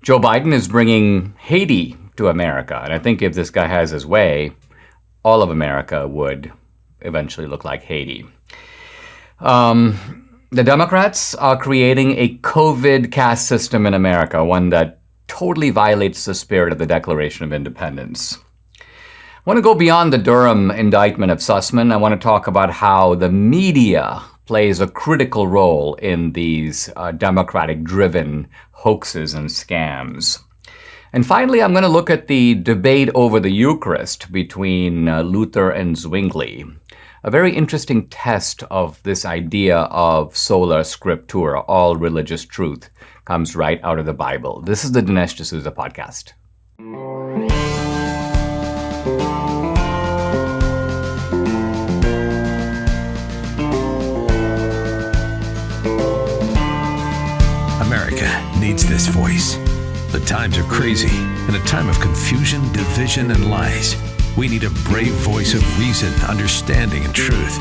Joe Biden is bringing Haiti to America. And I think if this guy has his way, all of America would eventually look like Haiti. The Democrats are creating a COVID caste system in America, one that totally violates the spirit of the Declaration of Independence. I want to go beyond the Durham indictment of Sussman. I want to talk about how the media plays a critical role in these Democratic-driven hoaxes and scams. And finally, I'm going to look at the debate over the Eucharist between Luther and Zwingli. A very interesting test of this idea of Sola Scriptura, all religious truth, comes right out of the Bible. This is the Dinesh D'Souza podcast. America needs this voice. The times are crazy. In a time of confusion, division, and lies, we need a brave voice of reason, understanding, and truth.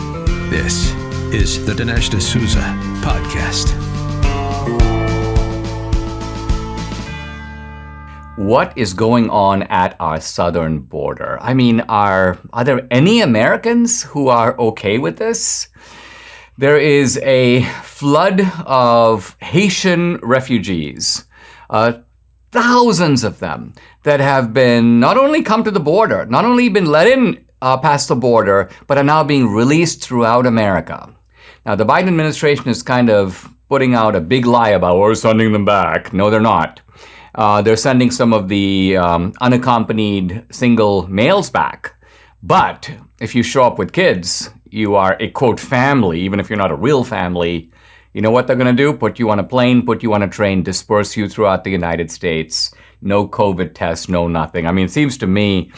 This is the Dinesh D'Souza podcast. What is going on at our southern border? I mean, are there any Americans who are okay with this? There is a flood of Haitian refugees, thousands of them, that have been not only come to the border, not only been let in past the border, but are now being released throughout America. Now, the Biden administration is kind of putting out a big lie about, we're sending them back. No, they're not. They're sending some of the unaccompanied single males back. But if you show up with kids, you are a, quote, family, even if you're not a real family. You know what they're going to do? Put you on a plane, put you on a train, disperse you throughout the United States. No COVID tests, no nothing. I mean, it seems to me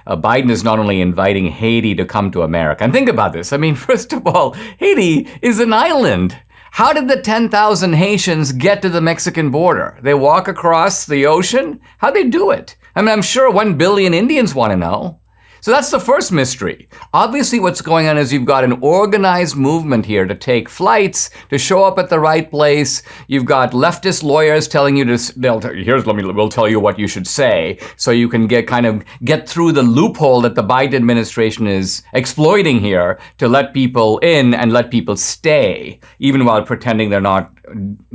Biden is not only inviting Haiti to come to America. And think about this. I mean, first of all, Haiti is an island. How did the 10,000 Haitians get to the Mexican border? They walk across the ocean? How'd they do it? I mean, I'm sure 1 billion Indians want to know. So that's the first mystery. Obviously, what's going on is you've got an organized movement here to take flights, to show up at the right place. You've got leftist lawyers telling you to, we'll tell you what you should say, so you can get through the loophole that the Biden administration is exploiting here to let people in and let people stay, even while pretending they're not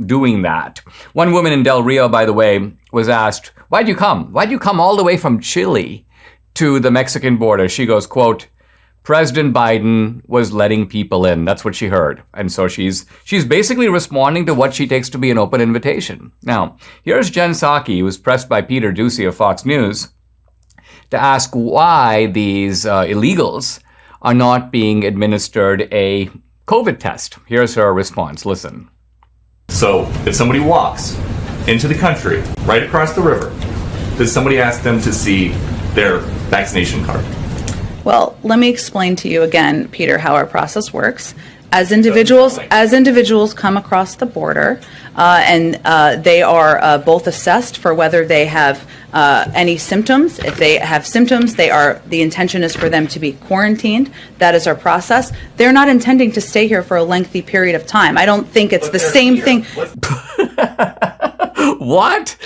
doing that. One woman in Del Rio, by the way, was asked, why'd you come? Why'd you come all the way from Chile to the Mexican border? She goes, quote, President Biden was letting people in. That's what she heard. And so she's basically responding to what she takes to be an open invitation. Now, here's Jen Psaki, who was pressed by Peter Doocy of Fox News to ask why these illegals are not being administered a COVID test. Here's her response. Listen. So if somebody walks into the country, right across the river, does somebody ask them to see their vaccination card? Well, let me explain to you again, Peter, how our process works. As individuals come across the border, and they are both assessed for whether they have any symptoms. If they have symptoms, the intention is for them to be quarantined. That is our process. They're not intending to stay here for a lengthy period of time. I don't think it's the same thing. What?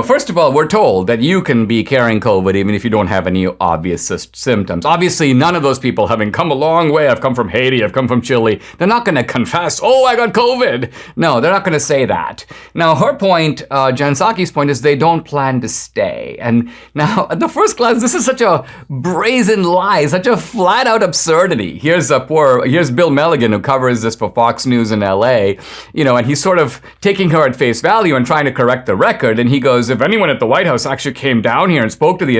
First of all, we're told that you can be carrying COVID even if you don't have any obvious symptoms. Obviously, none of those people, having come a long way, I've come from Haiti, I've come from Chile, they're not going to confess, oh, I got COVID. No, they're not going to say that. Now, her point, Jen Psaki's point, is they don't plan to stay. And now, at the first glance, this is such a brazen lie, such a flat-out absurdity. Here's Bill Milligan, who covers this for Fox News in LA, and he's sort of taking her at face value and trying to correct the record, and he goes, if anyone at the White House actually came down here and spoke to the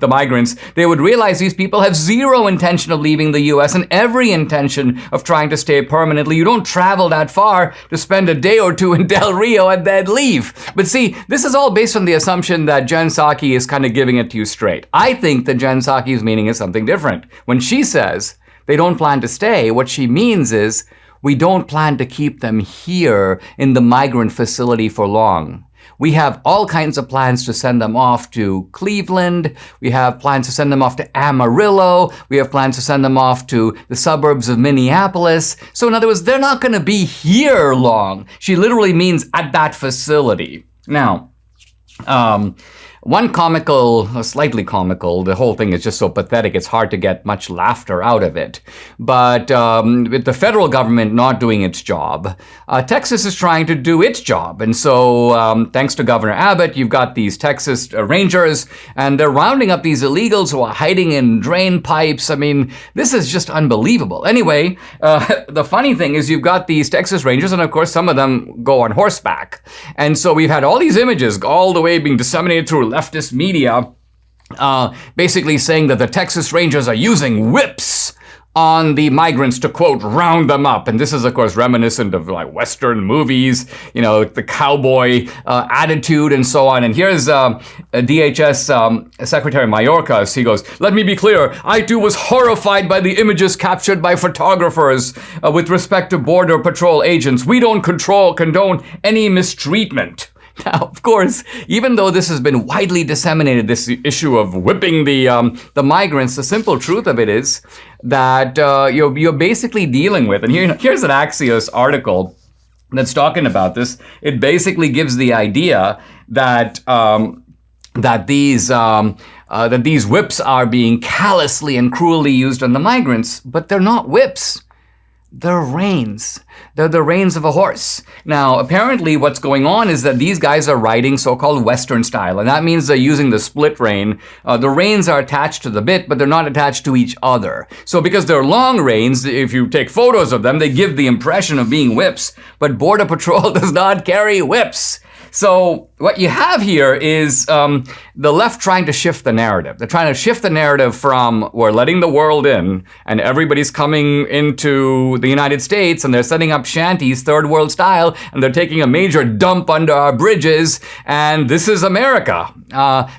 migrants, they would realize these people have zero intention of leaving the U.S. and every intention of trying to stay permanently. You don't travel that far to spend a day or two in Del Rio and then leave. But see, this is all based on the assumption that Jen Psaki is kind of giving it to you straight. I think that Jen Psaki's meaning is something different. When she says they don't plan to stay, what she means is we don't plan to keep them here in the migrant facility for long. We have all kinds of plans to send them off to Cleveland. We have plans to send them off to Amarillo. We have plans to send them off to the suburbs of Minneapolis. So in other words, they're not going to be here long. She literally means at that facility. Now, slightly comical, the whole thing is just so pathetic, it's hard to get much laughter out of it. But with the federal government not doing its job, Texas is trying to do its job. And so thanks to Governor Abbott, you've got these Texas Rangers, and they're rounding up these illegals who are hiding in drain pipes. I mean, this is just unbelievable. Anyway, the funny thing is you've got these Texas Rangers, and of course some of them go on horseback. And so we've had all these images all the way being disseminated through leftist media, basically saying that the Texas Rangers are using whips on the migrants to, quote, round them up. And this is, of course, reminiscent of like Western movies, you know, the cowboy attitude and so on. And here's DHS Secretary Mayorkas. He goes, "Let me be clear. I too was horrified by the images captured by photographers with respect to Border Patrol agents. We don't condone any mistreatment." Now, of course, even though this has been widely disseminated, this issue of whipping the migrants, the simple truth of it is that you're basically dealing with, and here's an Axios article that's talking about this. It basically gives the idea that that these whips are being callously and cruelly used on the migrants, but they're not whips. They're reins. They're the reins of a horse. Now, apparently what's going on is that these guys are riding so-called Western style, and that means they're using the split rein. The reins are attached to the bit, but they're not attached to each other. So because they're long reins, if you take photos of them, they give the impression of being whips, but Border Patrol does not carry whips. So what you have here is the left trying to shift the narrative. They're trying to shift the narrative from we're letting the world in and everybody's coming into the United States and they're setting up shanties, third world style, and they're taking a major dump under our bridges, and this is America.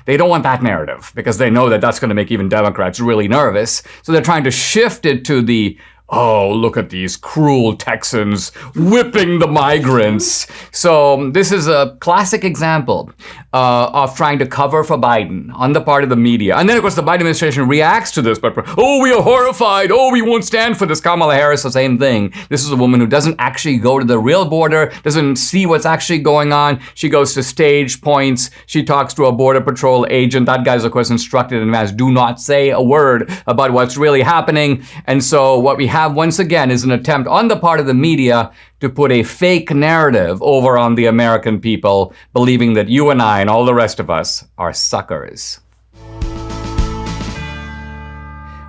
They don't want that narrative because they know that that's going to make even Democrats really nervous. So they're trying to shift it to the oh, look at these cruel Texans whipping the migrants. So this is a classic example of trying to cover for Biden on the part of the media. And then, of course, the Biden administration reacts to this, but, oh, we are horrified. Oh, we won't stand for this. Kamala Harris, the same thing. This is a woman who doesn't actually go to the real border, doesn't see what's actually going on. She goes to stage points. She talks to a Border Patrol agent. That guy's, of course, instructed in advance, do not say a word about what's really happening. And so what we have once again is an attempt on the part of the media to put a fake narrative over on the American people, believing that you and I and all the rest of us are suckers.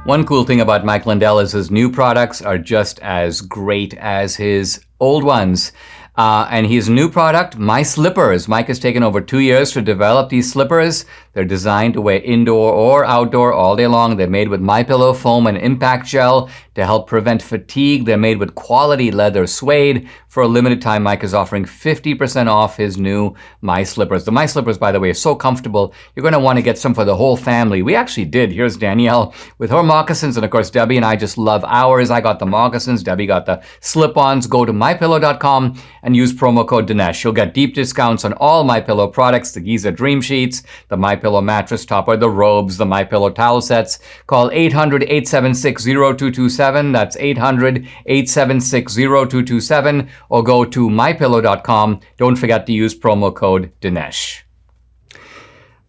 One cool thing about Mike Lindell is his new products are just as great as his old ones. And his new product, My Slippers. Mike has taken over 2 years to develop these slippers. They're designed to wear indoor or outdoor all day long. They're made with MyPillow foam and impact gel to help prevent fatigue. They're made with quality leather suede. For a limited time, Mike is offering 50% off his new My Slippers. The My Slippers, by the way, are so comfortable. You're going to want to get some for the whole family. We actually did. Here's Danielle with her moccasins. And of course, Debbie and I just love ours. I got the moccasins. Debbie got the slip-ons. Go to mypillow.com and use promo code Dinesh. You'll get deep discounts on all MyPillow products, the Giza Dream Sheets, the MyPillow mattress topper, the robes, the MyPillow towel sets. Call 800-876-0227. That's 800-876-0227. Or go to mypillow.com. Don't forget to use promo code Dinesh.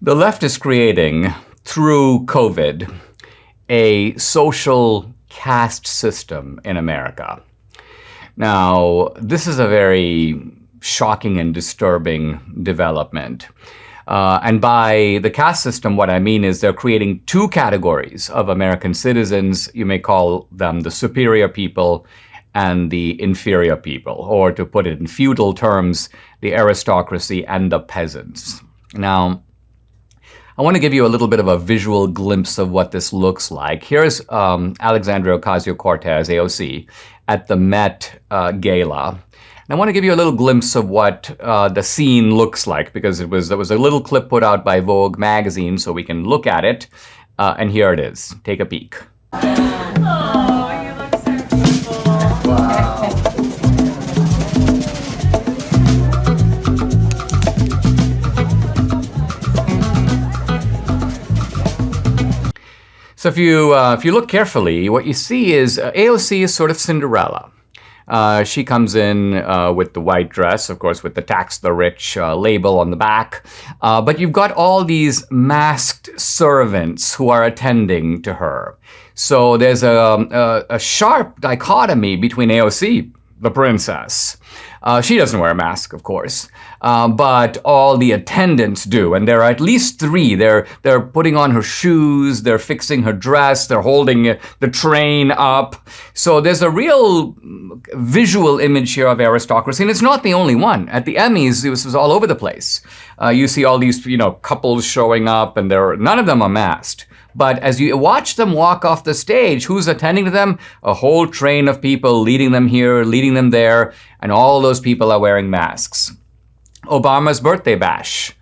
The left is creating, through COVID, a social caste system in America. Now, this is a very shocking and disturbing development. And by the caste system, what I mean is they're creating two categories of American citizens. You may call them the superior people and the inferior people, or to put it in feudal terms, the aristocracy and the peasants. Now, I want to give you a little bit of a visual glimpse of what this looks like. Here's Alexandria Ocasio-Cortez, AOC, at the Met Gala. And I want to give you a little glimpse of what the scene looks like, because there was a little clip put out by Vogue magazine, so we can look at it. And here it is. Take a peek. Oh, you look so beautiful. Wow. So if you look carefully, what you see is AOC is sort of Cinderella. She comes in with the white dress, of course, with the tax the rich label on the back. But you've got all these masked servants who are attending to her. So there's a sharp dichotomy between AOC, the princess. She doesn't wear a mask, of course, but all the attendants do, and there are at least three. They're putting on her shoes, they're fixing her dress, they're holding the train up. So there's a real visual image here of aristocracy, and it's not the only one. At the Emmys, this was all over the place. You see all these, couples showing up, and none of them are masked. But as you watch them walk off the stage, who's attending to them? A whole train of people leading them here, leading them there, and all those people are wearing masks. Obama's birthday bash.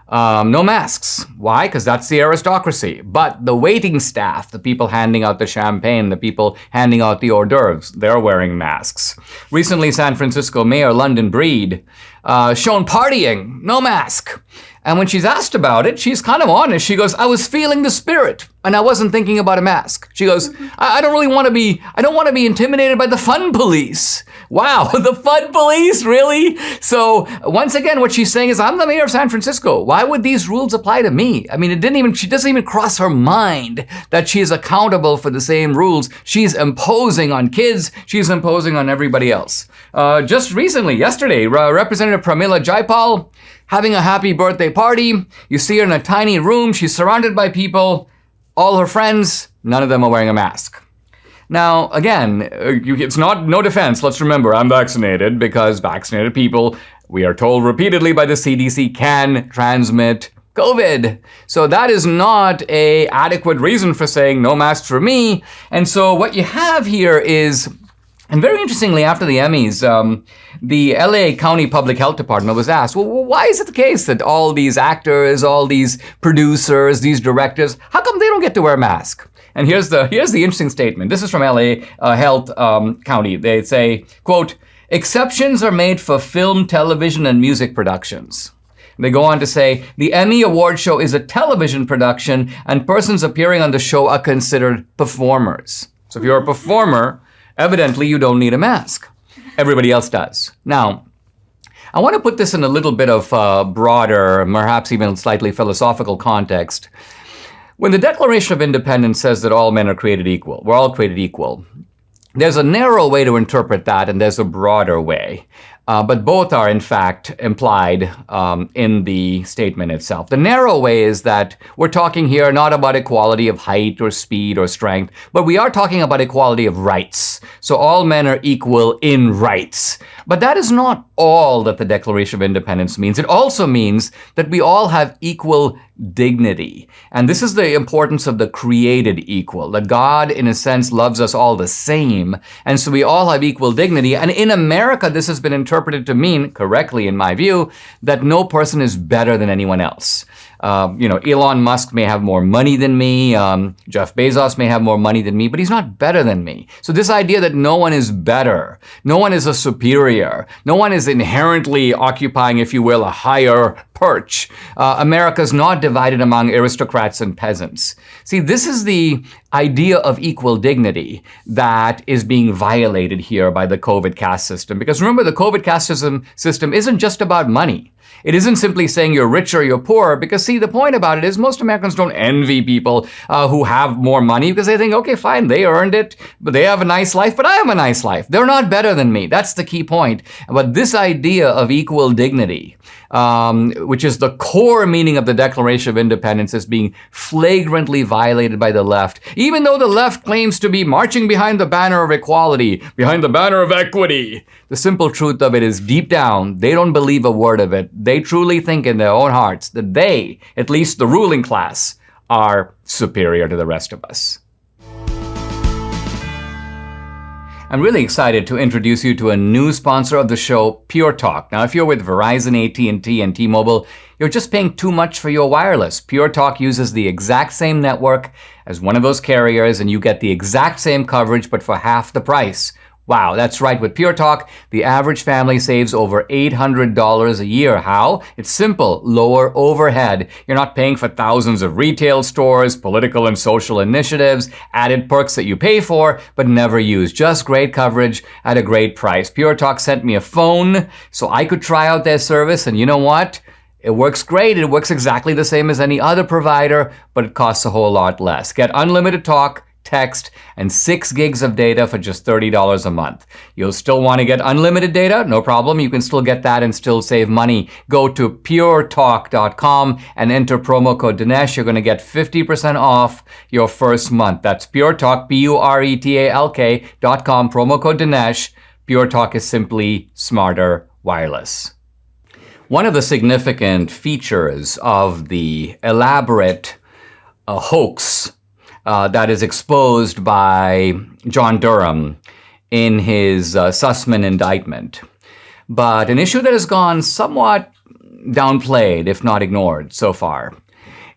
No masks. Why? Because that's the aristocracy. But the waiting staff, the people handing out the champagne, the people handing out the hors d'oeuvres, they're wearing masks. Recently, San Francisco Mayor London Breed shown partying, no mask. And when she's asked about it, she's kind of honest. She goes, I was feeling the spirit, and I wasn't thinking about a mask. She goes, I don't want to be intimidated by the fun police. Wow, the fun police, really? So once again, what she's saying is, I'm the mayor of San Francisco. Why would these rules apply to me? I mean, she doesn't even cross her mind that she is accountable for the same rules. She's imposing on kids. She's imposing on everybody else. Just recently, yesterday, Representative Pramila Jayapal, having a happy birthday party. You see her in a tiny room. She's surrounded by people. All her friends, none of them are wearing a mask. Now, again, it's no defense. Let's remember, I'm vaccinated because vaccinated people, we are told repeatedly by the CDC, can transmit COVID. So that is not an adequate reason for saying no masks for me. And so what you have here is, and very interestingly, after the Emmys, the LA County Public Health Department was asked, well, why is it the case that all these actors, all these producers, these directors, how come they don't get to wear a mask? And here's the interesting statement. This is from LA Health County. They say, quote, exceptions are made for film, television, and music productions. They go on to say, the Emmy Award show is a television production, and persons appearing on the show are considered performers. So if you're a performer, evidently you don't need a mask. Everybody else does. Now, I want to put this in a little bit of broader, perhaps even slightly philosophical context. When the Declaration of Independence says that all men are created equal, we're all created equal, there's a narrow way to interpret that, and there's a broader way. But both are, in fact, implied in the statement itself. The narrow way is that we're talking here not about equality of height or speed or strength, but we are talking about equality of rights. So all men are equal in rights. But that is not all that the Declaration of Independence means. It also means that we all have equal dignity. And this is the importance of the created equal, that God, in a sense, loves us all the same. And so we all have equal dignity. And in America, this has been interpreted to mean, correctly in my view, that no person is better than anyone else. Elon Musk may have more money than me. Jeff Bezos may have more money than me, but he's not better than me. So this idea that no one is better, no one is a superior, no one is inherently occupying, if you will, a higher perch. America's not divided among aristocrats and peasants. See, this is the idea of equal dignity that is being violated here by the COVID caste system. Because remember, the COVID caste system isn't just about money. It isn't simply saying you're rich or you're poor, because see, the point about it is most Americans don't envy people who have more money because they think, okay, fine, they earned it, but they have a nice life, but I have a nice life. They're not better than me. That's the key point. But this idea of equal dignity, which is the core meaning of the Declaration of Independence, is being flagrantly violated by the left, even though the left claims to be marching behind the banner of equality, behind the banner of equity. The simple truth of it is, deep down, they don't believe a word of it. They truly think in their own hearts that they, at least the ruling class, are superior to the rest of us. I'm really excited to introduce you to a new sponsor of the show, Pure Talk. Now, if you're with Verizon, AT&T, and T-Mobile, you're just paying too much for your wireless. Pure Talk uses the exact same network as one of those carriers, and you get the exact same coverage, but for half the price. Wow, that's right. With Pure Talk, the average family saves over $800 a year. How? It's simple. Lower overhead. You're not paying for thousands of retail stores, political and social initiatives, added perks that you pay for but never use. Just great coverage at a great price. Pure Talk sent me a phone so I could try out their service, and you know what? It works great. It works exactly the same as any other provider, but it costs a whole lot less. Get unlimited talk, text, and 6 gigs of data for just $30 a month. You'll still want to get unlimited data? No problem. You can still get that and still save money. Go to puretalk.com and enter promo code Dinesh. You're going to get 50% off your first month. That's puretalk, puretalk.com, promo code Dinesh. Pure Talk is simply smarter wireless. One of the significant features of the elaborate hoax that is exposed by John Durham in his Sussman indictment, but an issue that has gone somewhat downplayed, if not ignored so far,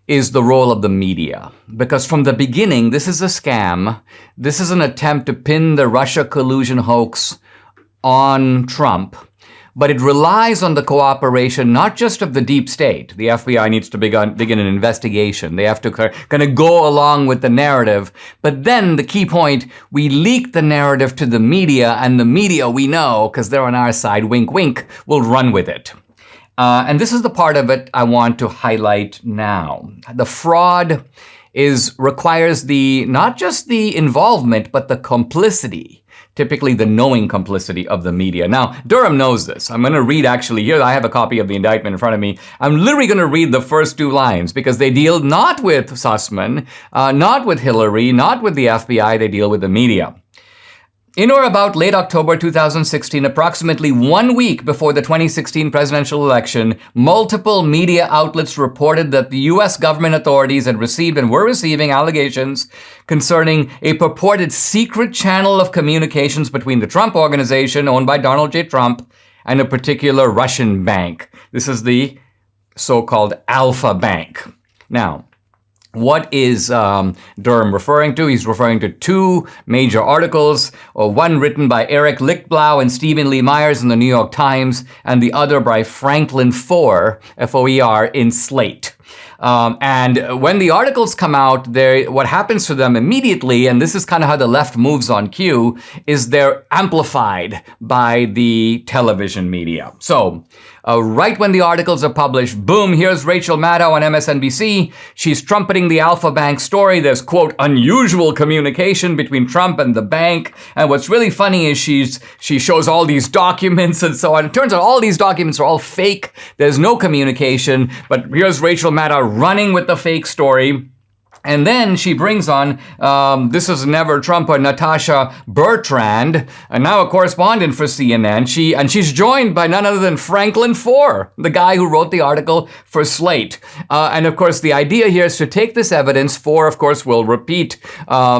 is the role of the media. Because from the beginning, this is a scam. This is an attempt to pin the Russia collusion hoax on Trump. But it relies on the cooperation not just of the deep state. The FBI needs to begin an investigation. They have to kind of go along with the narrative. But then the key point, we leak the narrative to the media, and the media, we know, because they're on our side, wink, wink, will run with it. And this is the part of it I want to highlight now. The fraud requires not just the involvement, but the complicity. Typically the knowing complicity of the media. Now, Durham knows this. I'm going to read actually here. I have a copy of the indictment in front of me. I'm literally going to read the first 2 lines because they deal not with Sussman, not with Hillary, not with the FBI. They deal with the media. In or about late October 2016, approximately 1 week before the 2016 presidential election, multiple media outlets reported that the U.S. government authorities had received and were receiving allegations concerning a purported secret channel of communications between the Trump Organization, owned by Donald J. Trump, and a particular Russian bank. This is the so-called Alpha Bank. Now, what is Durham referring to? He's referring to 2 major articles, one written by Eric Lichtblau and Stephen Lee Myers in the New York Times, and the other by Franklin Foer, F-O-E-R, in Slate. And when the articles come out, what happens to them immediately, and this is kind of how the left moves on cue, is they're amplified by the television media. So, right when the articles are published, boom, here's Rachel Maddow on MSNBC. She's trumpeting the Alpha Bank story. There's, quote, unusual communication between Trump and the bank. And what's really funny is she shows all these documents and so on. It turns out all these documents are all fake. There's no communication. But here's Rachel Maddow running with the fake story. And then she brings on, this is Never Trumper, Natasha Bertrand, and now a correspondent for CNN. She's joined by none other than Franklin Foer, the guy who wrote the article for Slate. And of course, the idea here is to take this evidence. Foer, of course, will repeat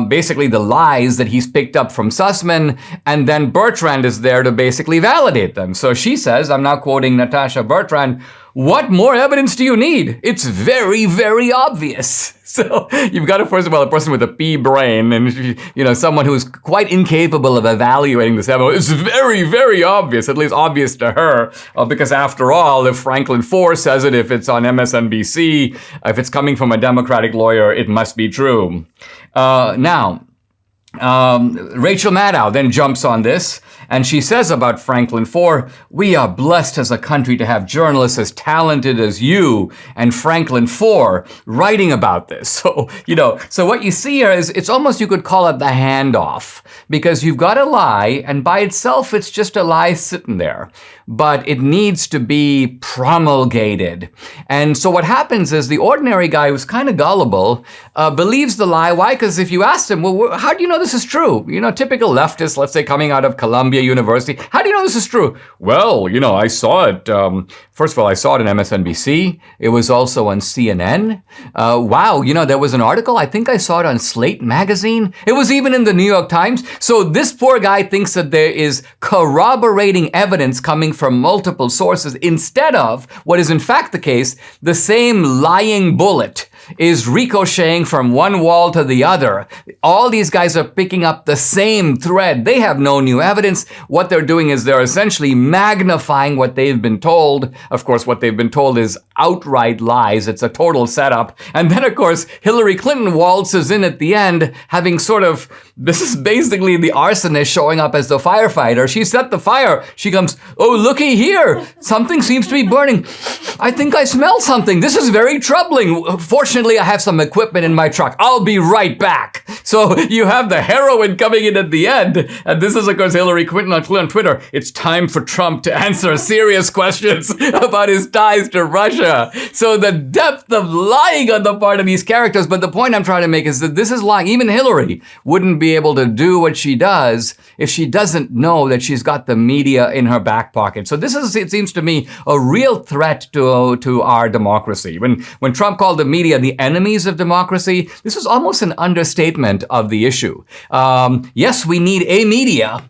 basically the lies that he's picked up from Sussman, and then Bertrand is there to basically validate them. So she says, I'm now quoting Natasha Bertrand, "What more evidence do you need? It's very, very obvious." So you've got, first of all, a person with a pea brain and, someone who's quite incapable of evaluating this evidence. It's very, very obvious, at least obvious to her, because after all, if Franklin Foer says it, if it's on MSNBC, if it's coming from a Democratic lawyer, it must be true. Now, Rachel Maddow then jumps on this, and she says about Franklin Foer, "We are blessed as a country to have journalists as talented as you and Franklin Foer writing about this." So, so what you see here is, it's almost, you could call it the handoff, because you've got a lie, and by itself, it's just a lie sitting there. But it needs to be promulgated. And so what happens is the ordinary guy who's kind of gullible believes the lie. Why? Because if you ask him, well, how do you know this is true? Typical leftist, let's say coming out of Columbia University, how do you know this is true? Well, I saw it. First of all, I saw it on MSNBC. It was also on CNN. Wow, there was an article. I think I saw it on Slate magazine. It was even in the New York Times. So this poor guy thinks that there is corroborating evidence coming from multiple sources instead of what is in fact the case, the same lying bullet is ricocheting from one wall to the other. All these guys are picking up the same thread. They have no new evidence. What they're doing is they're essentially magnifying what they've been told. Of course, what they've been told is outright lies. It's a total setup. And then, of course, Hillary Clinton waltzes in at the end, having sort of, this is basically the arsonist showing up as the firefighter. She set the fire. She comes, oh, looky here. Something seems to be burning. I think I smell something. This is very troubling. Fortunately, I have some equipment in my truck. I'll be right back. So you have the heroine coming in at the end. And this is, of course, Hillary Clinton on Twitter. It's time for Trump to answer serious questions about his ties to Russia. So the depth of lying on the part of these characters. But the point I'm trying to make is that this is lying. Even Hillary wouldn't be able to do what she does if she doesn't know that she's got the media in her back pocket. So this is, it seems to me, a real threat to our democracy. When Trump called the media the enemies of democracy, this was almost an understatement of the issue. Yes, we need a media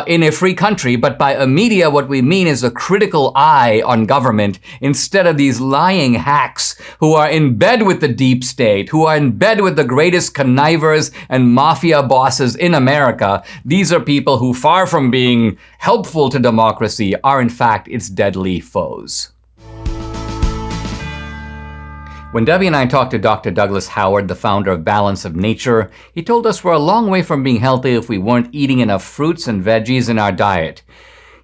in a free country, but by a media, what we mean is a critical eye on government instead of these lying hacks who are in bed with the deep state, who are in bed with the greatest connivers and mafia bosses in America. These are people who, far from being helpful to democracy, are in fact its deadly foes. When Debbie and I talked to Dr. Douglas Howard, the founder of Balance of Nature, he told us we're a long way from being healthy if we weren't eating enough fruits and veggies in our diet.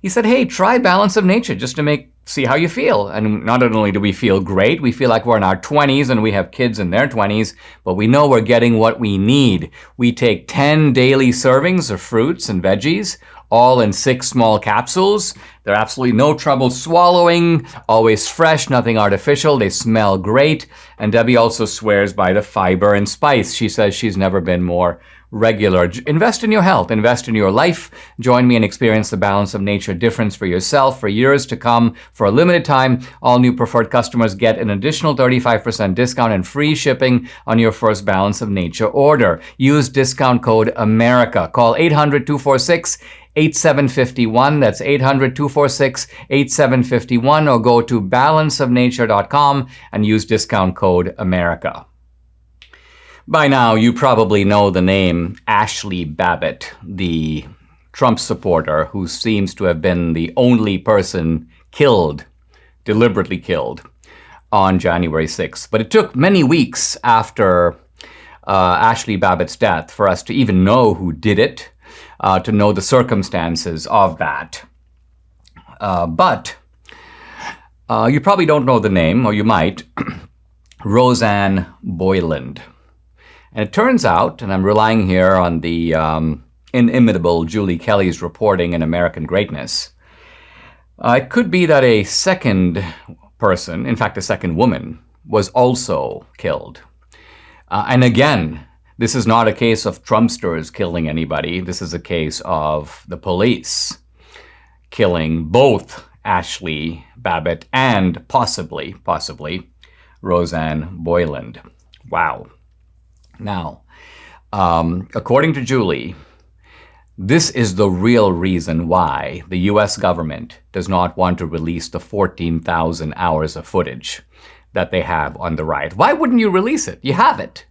He said, hey, try Balance of Nature just to see how you feel. And not only do we feel great, we feel like we're in our 20s and we have kids in their 20s, but we know we're getting what we need. We take 10 daily servings of fruits and veggies, all in 6 small capsules. They're absolutely no trouble swallowing, always fresh, nothing artificial. They smell great. And Debbie also swears by the fiber and spice. She says she's never been more regular. Invest in your health, invest in your life. Join me and experience the Balance of Nature difference for yourself for years to come. For a limited time, all new preferred customers get an additional 35% discount and free shipping on your first Balance of Nature order. Use discount code AMERICA. Call 800-246-8751. That's 800-246-8751, or go to balanceofnature.com and use discount code AMERICA. By now, you probably know the name Ashley Babbitt, the Trump supporter who seems to have been the only person killed, deliberately killed, on January 6th. But it took many weeks after Ashley Babbitt's death for us to even know who did it, to know the circumstances of that. But you probably don't know the name, or you might, Roseanne Boyland. And it turns out, and I'm relying here on the inimitable Julie Kelly's reporting in American Greatness, it could be that a second person, in fact a second woman, was also killed. And again, this is not a case of Trumpsters killing anybody. This is a case of the police killing both Ashley Babbitt and possibly Roseanne Boyland. Wow. Now, according to Julie, this is the real reason why the U.S. government does not want to release the 14,000 hours of footage that they have on the riot. Why wouldn't you release it? You have it.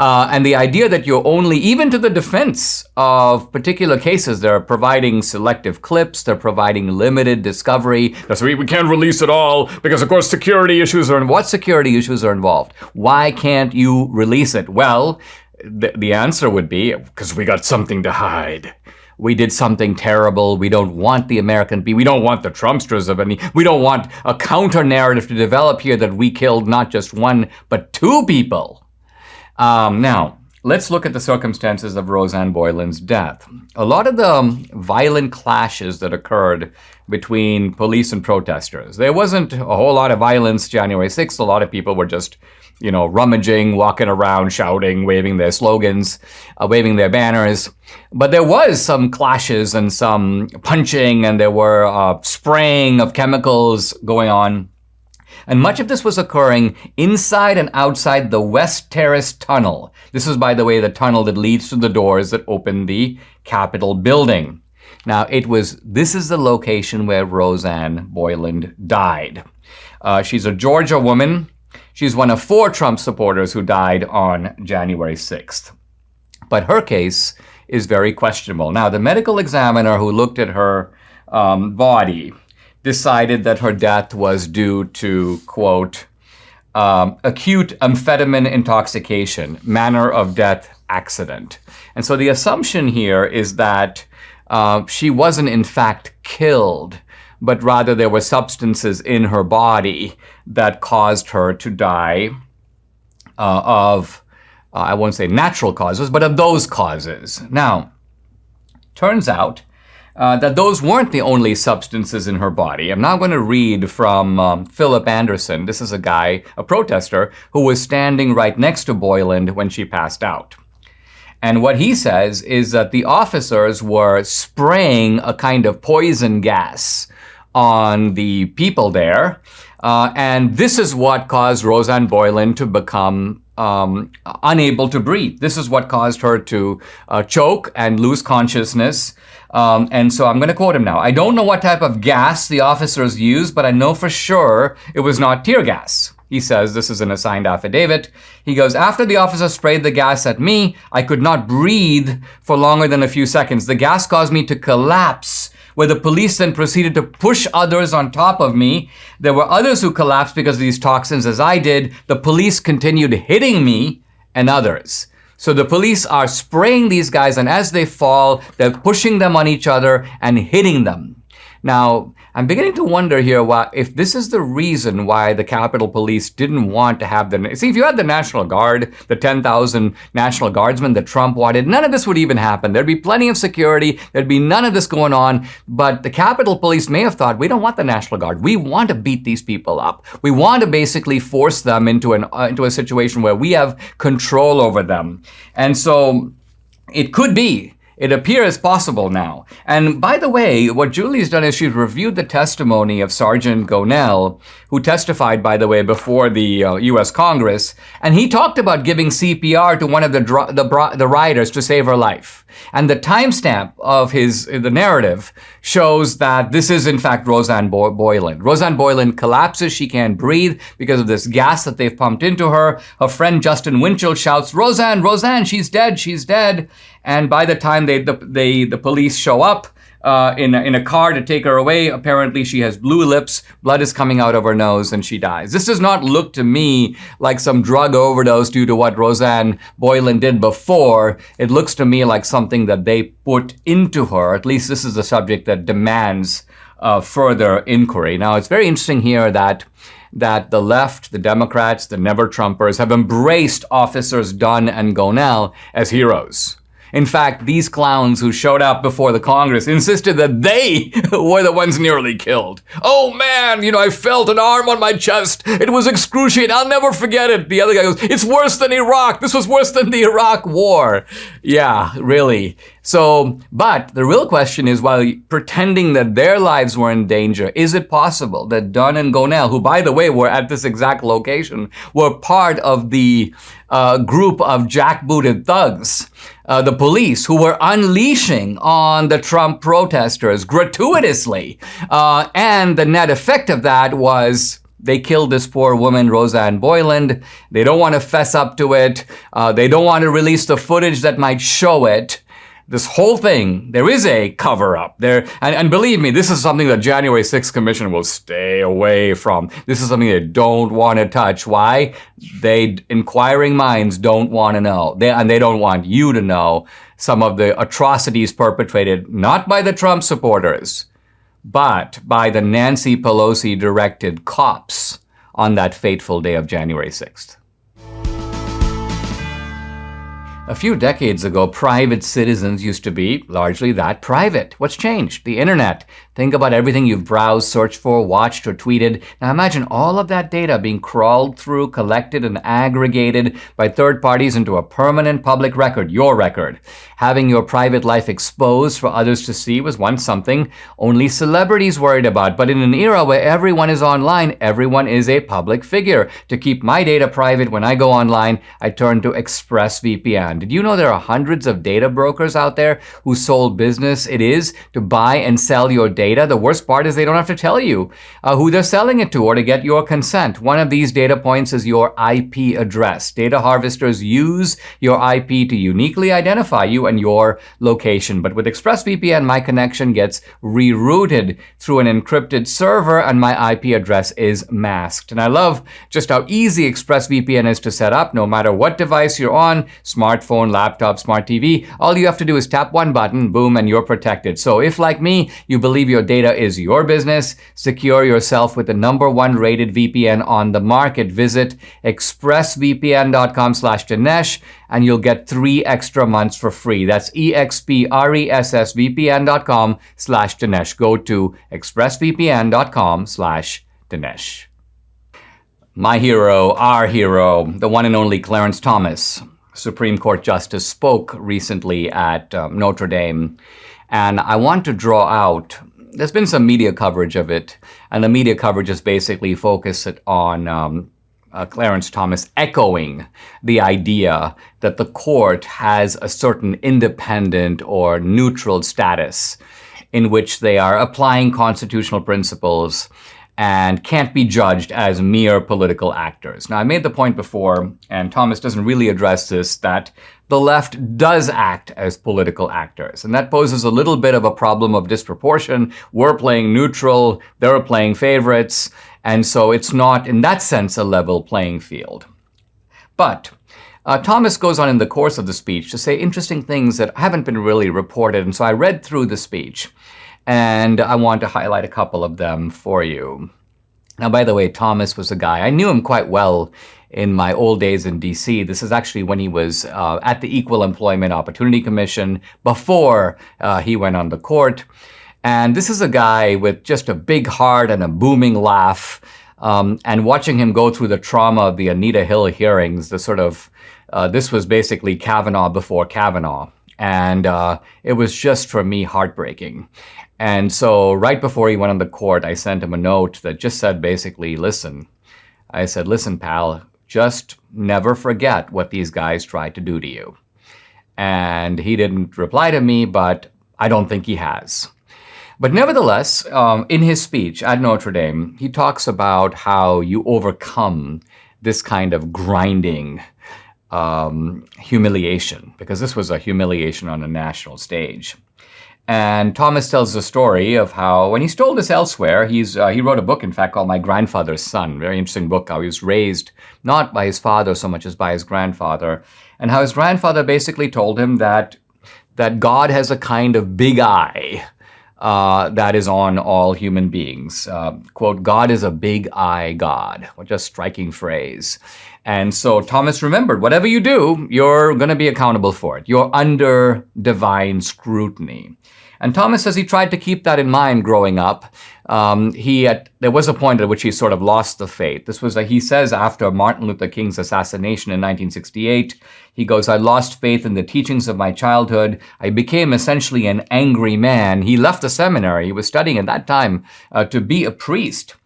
And the idea that you're only, even to the defense of particular cases, they're providing selective clips, they're providing limited discovery. That's why we can't release it all because, of course, security issues are involved. What security issues are involved? Why can't you release it? Well, the answer would be because we got something to hide. We did something terrible. We don't want the American people. We don't want the Trumpsters of any. We don't want a counter narrative to develop here that we killed not just one, but 2 people. Now, let's look at the circumstances of Roseanne Boyland's death. A lot of the violent clashes that occurred between police and protesters, there wasn't a whole lot of violence January 6th. A lot of people were just, rummaging, walking around, shouting, waving their slogans, waving their banners. But there was some clashes and some punching, and there were spraying of chemicals going on. And much of this was occurring inside and outside the West Terrace Tunnel. This is, by the way, the tunnel that leads to the doors that open the Capitol building. Now, this is the location where Roseanne Boyland died. She's a Georgia woman. She's one of 4 Trump supporters who died on January 6th. But her case is very questionable. Now, the medical examiner who looked at her body decided that her death was due to, quote, acute amphetamine intoxication, manner of death accident. And so the assumption here is that she wasn't in fact killed, but rather there were substances in her body that caused her to die of, I won't say natural causes, but of those causes. Now, turns out that those weren't the only substances in her body. I'm now going to read from Philip Anderson. This is a guy, a protester, who was standing right next to Boyland when she passed out. And what he says is that the officers were spraying a kind of poison gas on the people there. And this is what caused Roseanne Boyland to become unable to breathe. This is what caused her to choke and lose consciousness. And so I'm going to quote him now. "I don't know what type of gas the officers used, but I know for sure it was not tear gas." He says, this is in a signed affidavit. He goes, "After the officer sprayed the gas at me, I could not breathe for longer than a few seconds. The gas caused me to collapse, where the police then proceeded to push others on top of me. There were others who collapsed because of these toxins as I did. The police continued hitting me and others." So the police are spraying these guys, and as they fall, they're pushing them on each other and hitting them. Now, I'm beginning to wonder here if this is the reason why the Capitol Police didn't want to have the... See, if you had the National Guard, the 10,000 National Guardsmen that Trump wanted, none of this would even happen. There'd be plenty of security. There'd be none of this going on. But the Capitol Police may have thought, we don't want the National Guard. We want to beat these people up. We want to basically force them into a situation where we have control over them. And so it could be. It appears possible now. And by the way, what Julie's done is she's reviewed the testimony of Sergeant Gonell, who testified, by the way, before the U.S. Congress, and he talked about giving CPR to one of the rioters to save her life. And the timestamp of the narrative shows that this is, in fact, Roseanne Boyland. Roseanne Boyland collapses. She can't breathe because of this gas that they've pumped into her. Her friend Justin Winchell shouts, "Roseanne, Roseanne, she's dead, she's dead." And by the time the police show up in a car to take her away, apparently she has blue lips, blood is coming out of her nose, and she dies. This does not look to me like some drug overdose due to what Roseanne Boyland did before. It looks to me like something that they put into her. At least this is a subject that demands further inquiry. Now, it's very interesting here that the left, the Democrats, the never-Trumpers have embraced officers Dunn and Gonell as heroes. In fact, these clowns who showed up before the Congress insisted that they were the ones nearly killed. "Oh man, I felt an arm on my chest. It was excruciating. I'll never forget it." The other guy goes, "It's worse than Iraq. This was worse than the Iraq War." Yeah, really. So, but the real question is, while pretending that their lives were in danger, is it possible that Dunn and Gonell, who, by the way, were at this exact location, were part of the group of jackbooted thugs, the police, who were unleashing on the Trump protesters gratuitously? And the net effect of that was they killed this poor woman, Roseanne Boyland. They don't want to fess up to it. They don't want to release the footage that might show it. This whole thing, there is a cover-up there. And believe me, this is something that January 6th Commission will stay away from. This is something they don't want to touch. Why? Inquiring minds don't want to know. They don't want you to know some of the atrocities perpetrated, not by the Trump supporters, but by the Nancy Pelosi-directed cops on that fateful day of January 6th. A few decades ago, private citizens used to be largely that private. What's changed? The internet. Think about everything you've browsed, searched for, watched, or tweeted. Now imagine all of that data being crawled through, collected, and aggregated by third parties into a permanent public record, your record. Having your private life exposed for others to see was once something only celebrities worried about. But in an era where everyone is online, everyone is a public figure. To keep my data private when I go online, I turn to ExpressVPN. Did you know there are hundreds of data brokers out there whose sole business it is to buy and sell your data data. The worst part is they don't have to tell you who they're selling it to or to get your consent. One of these data points is your IP address. Data harvesters use your IP to uniquely identify you and your location. But with ExpressVPN, my connection gets rerouted through an encrypted server and my IP address is masked. And I love just how easy ExpressVPN is to set up, no matter what device you're on, smartphone, laptop, smart TV. All you have to do is tap one button, boom, and you're protected. So if, like me, you believe your data is your business, secure yourself with the #1 rated VPN on the market. Visit expressvpn.com/Dinesh and you'll get 3 extra months for free. That's expressvpn.com/Dinesh. Go to expressvpn.com/Dinesh. My hero, our hero, the one and only Clarence Thomas, Supreme Court Justice, spoke recently at Notre Dame. And I want to draw out, there's been some media coverage of it, and the media coverage is basically focused on Clarence Thomas echoing the idea that the court has a certain independent or neutral status in which they are applying constitutional principles and can't be judged as mere political actors. Now, I made the point before, and Thomas doesn't really address this, that the left does act as political actors. And that poses a little bit of a problem of disproportion. We're playing neutral, they're playing favorites, and so it's not, in that sense, a level playing field. But Thomas goes on in the course of the speech to say interesting things that haven't been really reported, and so I read through the speech. And I want to highlight a couple of them for you. Now, by the way, Thomas was a guy, I knew him quite well in my old days in DC. This is actually when he was at the Equal Employment Opportunity Commission before he went on the court. And this is a guy with just a big heart and a booming laugh. And watching him go through the trauma of the Anita Hill hearings, the sort of, this was basically Kavanaugh before Kavanaugh. And it was just, for me, heartbreaking. And so right before he went on the court, I sent him a note that just said basically, listen. I said, listen, pal, just never forget what these guys tried to do to you. And he didn't reply to me, but I don't think he has. But nevertheless, in his speech at Notre Dame, he talks about how you overcome this kind of grinding humiliation, because this was a humiliation on a national stage. And Thomas tells the story of how, when he's told this elsewhere, he wrote a book, in fact, called My Grandfather's Son. Very interesting book, how he was raised not by his father so much as by his grandfather, and how his grandfather basically told him that God has a kind of big eye that is on all human beings. Quote, God is a big eye God. What a striking phrase. And so Thomas remembered, whatever you do, you're going to be accountable for it. You're under divine scrutiny. And Thomas says he tried to keep that in mind growing up. There was a point at which he sort of lost the faith. This was, he says, after Martin Luther King's assassination in 1968, he goes, I lost faith in the teachings of my childhood. I became essentially an angry man. He left the seminary. He was studying at that time to be a priest.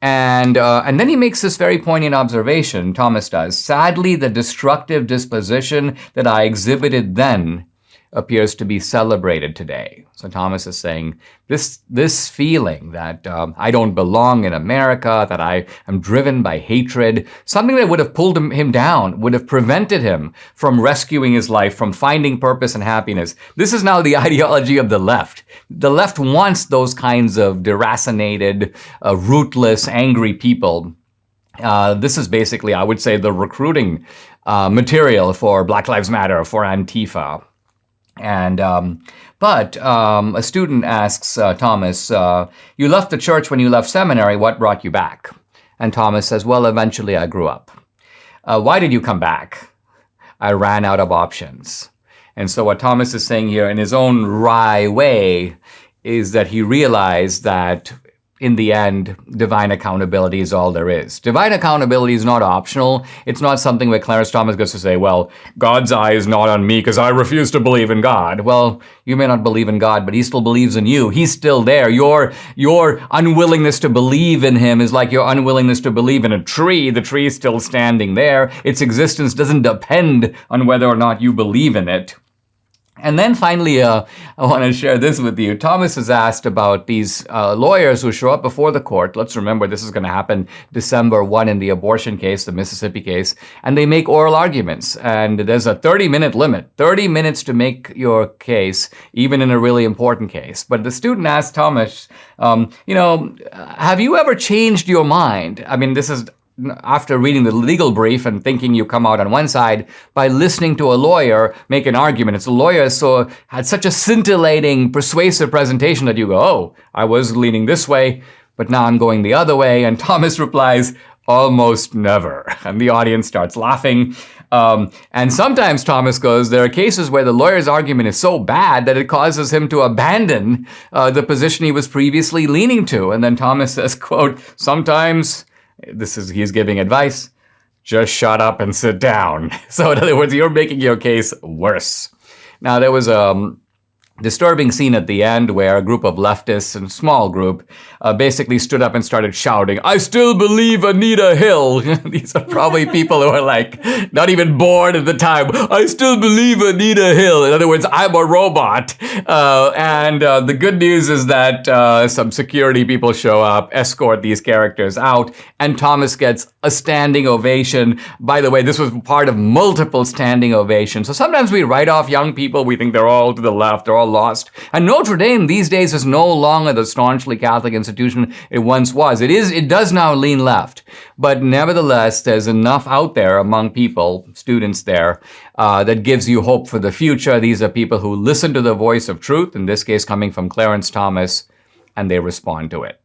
And then he makes this very poignant observation, Thomas does. Sadly, the destructive disposition that I exhibited then appears to be celebrated today. So Thomas is saying this feeling that I don't belong in America, that I am driven by hatred, something that would have pulled him down, would have prevented him from rescuing his life, from finding purpose and happiness. This is now the ideology of the left. The left wants those kinds of deracinated, rootless, angry people. This is basically, I would say, the recruiting material for Black Lives Matter, for Antifa. And but a student asks Thomas, you left the church when you left seminary, what brought you back? And Thomas says, well, eventually I grew up. Why did you come back? I ran out of options. And so what Thomas is saying here in his own wry way is that he realized that in the end, divine accountability is all there is. Divine accountability is not optional. It's not something where Clarence Thomas gets to say, well, God's eye is not on me because I refuse to believe in God. Well, you may not believe in God, but he still believes in you. He's still there. Your unwillingness to believe in him is like your unwillingness to believe in a tree. The tree is still standing there. Its existence doesn't depend on whether or not you believe in it. And then finally, I want to share this with you. Thomas is asked about these lawyers who show up before the court. Let's remember this is going to happen December 1 in the abortion case, the Mississippi case, and they make oral arguments. And there's a 30-minute limit, 30 minutes to make your case, even in a really important case. But the student asked Thomas, have you ever changed your mind? I mean, this is after reading the legal brief and thinking you come out on one side, by listening to a lawyer make an argument. It's a lawyer had such a scintillating, persuasive presentation that you go, oh, I was leaning this way, but now I'm going the other way. And Thomas replies, almost never. And the audience starts laughing. And sometimes Thomas goes, there are cases where the lawyer's argument is so bad that it causes him to abandon the position he was previously leaning to. And then Thomas says, quote, sometimes... he's giving advice, just shut up and sit down. So in other words, you're making your case worse. Now, there was a disturbing scene at the end where a group of leftists, a small group, basically stood up and started shouting, I still believe Anita Hill. These are probably people who are like not even born at the time. I still believe Anita Hill. In other words, I'm a robot. And the good news is that some security people show up, escort these characters out, and Thomas gets a standing ovation. By the way, this was part of multiple standing ovations. So sometimes we write off young people. We think they're all to the left, they're all lost. And Notre Dame these days is no longer the staunchly Catholic institution it once was. It does now lean left. But nevertheless, there's enough out there among people, students there, that gives you hope for the future. These are people who listen to the voice of truth, in this case coming from Clarence Thomas, and they respond to it.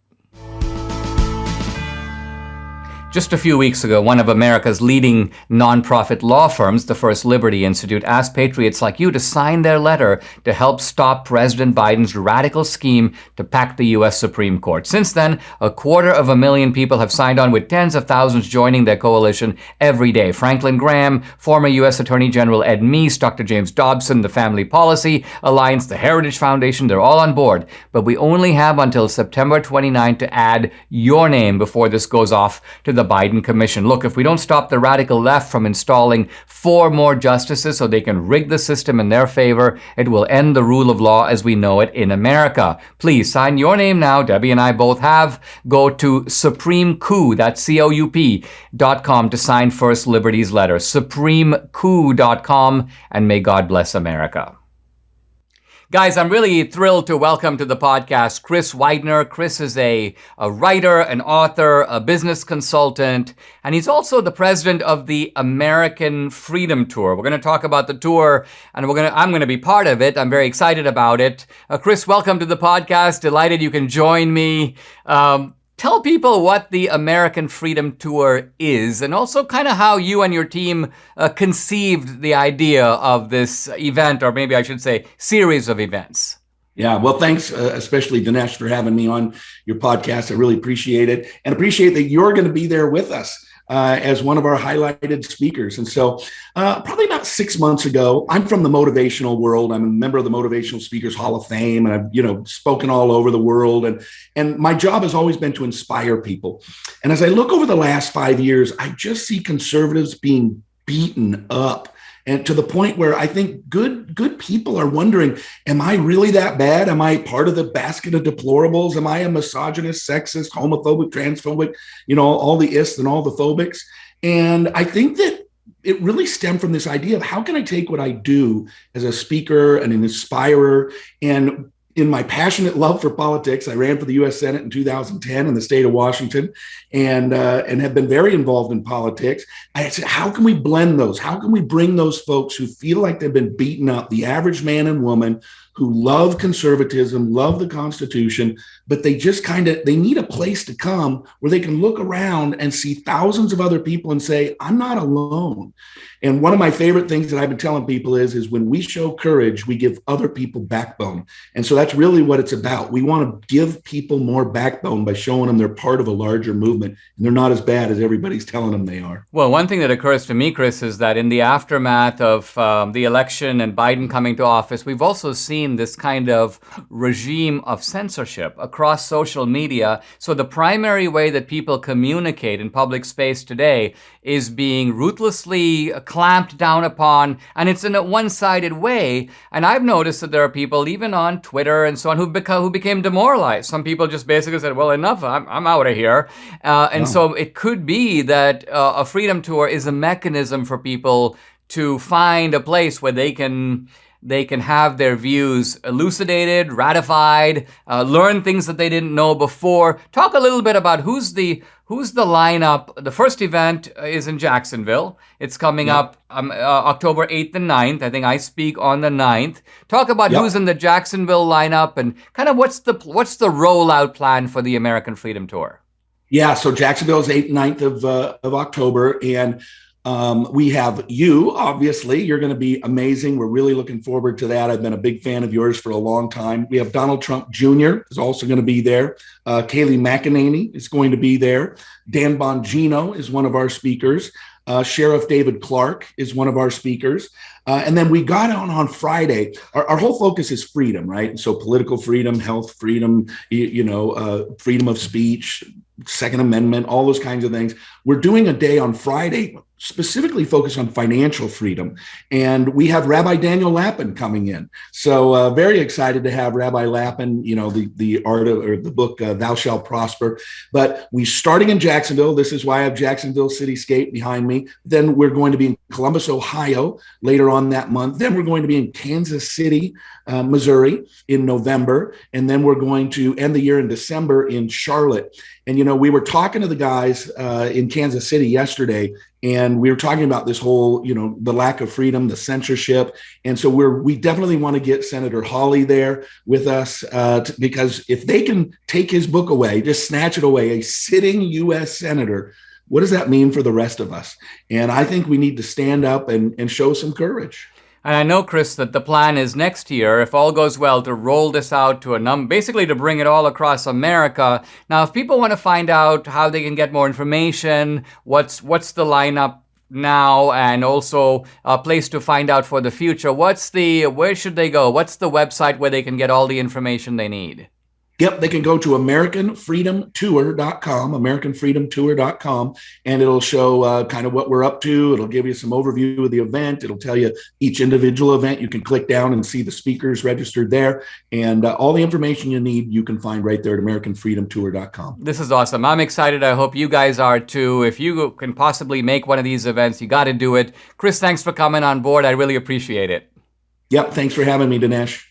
Just a few weeks ago, one of America's leading nonprofit law firms, the First Liberty Institute, asked patriots like you to sign their letter to help stop President Biden's radical scheme to pack the U.S. Supreme Court. Since then, 250,000 people have signed on, with tens of thousands joining their coalition every day. Franklin Graham, former U.S. Attorney General Ed Meese, Dr. James Dobson, the Family Policy Alliance, the Heritage Foundation, they're all on board. But we only have until September 29 to add your name before this goes off to the Biden Commission. Look, if we don't stop the radical left from installing 4 more justices so they can rig the system in their favor, it will end the rule of law as we know it in America. Please sign your name now. Debbie and I both have. Go to supremecoup, that's COUP.com, to sign First Liberty's letter. supremecoup.com, and may God bless America. Guys, I'm really thrilled to welcome to the podcast Chris Widener. Chris is a writer, an author, a business consultant, and he's also the president of the American Freedom Tour. We're going to talk about the tour, and I'm going to be part of it. I'm very excited about it. Chris, welcome to the podcast. Delighted you can join me. Tell people what the American Freedom Tour is, and also kind of how you and your team conceived the idea of this event, or maybe I should say series of events. Yeah, well, thanks, especially Dinesh, for having me on your podcast. I really appreciate it, and appreciate that you're going to be there with us as one of our highlighted speakers. And so probably about 6 months ago, I'm from the motivational world. I'm a member of the Motivational Speakers Hall of Fame, and I've spoken all over the world. And my job has always been to inspire people. And as I look over the last 5 years, I just see conservatives being beaten up, and to the point where I think good people are wondering, am I really that bad? Am I part of the basket of deplorables? Am I a misogynist, sexist, homophobic, transphobic, all the ists and all the phobics? And I think that it really stemmed from this idea of how can I take what I do as a speaker and an inspirer, and in my passionate love for politics, I ran for the U.S. Senate in 2010 in the state of Washington, and have been very involved in politics. I said, how can we blend those? How can we bring those folks who feel like they've been beaten up, the average man and woman who love conservatism, love the Constitution, but they just they need a place to come where they can look around and see thousands of other people and say, I'm not alone. And one of my favorite things that I've been telling people is when we show courage, we give other people backbone. And so that's really what it's about. We want to give people more backbone by showing them they're part of a larger movement, and they're not as bad as everybody's telling them they are. Well, one thing that occurs to me, Chris, is that in the aftermath of the election and Biden coming to office, we've also seen maintain this kind of regime of censorship across social media. So the primary way that people communicate in public space today is being ruthlessly clamped down upon, and it's in a one-sided way. And I've noticed that there are people, even on Twitter and so on, who became demoralized. Some people just basically said, well, enough, I'm out of here. So it could be that a freedom tour is a mechanism for people to find a place where they can have their views elucidated, ratified, learn things that they didn't know before. Talk a little bit about who's the lineup. The first event is in Jacksonville. It's coming up October 8th and 9th. I think I speak on the 9th. Talk about who's in the Jacksonville lineup and kind of what's the rollout plan for the American Freedom Tour. Yeah, so Jacksonville is 8th and 9th of October, and we have you, obviously. You're going to be amazing. We're really looking forward to that. I've been a big fan of yours for a long time. We have Donald Trump Jr. is also going to be there. Kayleigh McEnany is going to be there. Dan Bongino is one of our speakers. Sheriff David Clark is one of our speakers. And then we got on Friday. Our whole focus is freedom, right? And so political freedom, health freedom, freedom of speech, Second Amendment, all those kinds of things. We're doing a day on Friday specifically focused on financial freedom. And we have Rabbi Daniel Lapin coming in. So very excited to have Rabbi Lapin, the art of, or the book, Thou Shalt Prosper. But we starting in Jacksonville. This is why I have Jacksonville Cityscape behind me. Then we're going to be in Columbus, Ohio later on that month. Then we're going to be in Kansas City, Missouri in November. And then we're going to end the year in December in Charlotte. And, we were talking to the guys in Kansas City yesterday, and we were talking about this whole, the lack of freedom, the censorship. And so we definitely want to get Senator Hawley there with us because if they can take his book away, just snatch it away, a sitting U.S. senator, what does that mean for the rest of us? And I think we need to stand up and show some courage. And I know, Chris, that the plan is next year, if all goes well, to roll this out to basically to bring it all across America. Now, if people want to find out how they can get more information, what's the lineup now, and also a place to find out for the future, where should they go? What's the website where they can get all the information they need? Yep, they can go to AmericanFreedomTour.com, and it'll show kind of what we're up to. It'll give you some overview of the event. It'll tell you each individual event. You can click down and see the speakers registered there. And all the information you need, you can find right there at AmericanFreedomTour.com. This is awesome. I'm excited. I hope you guys are too. If you can possibly make one of these events, you got to do it. Chris, thanks for coming on board. I really appreciate it. Yep, thanks for having me, Dinesh.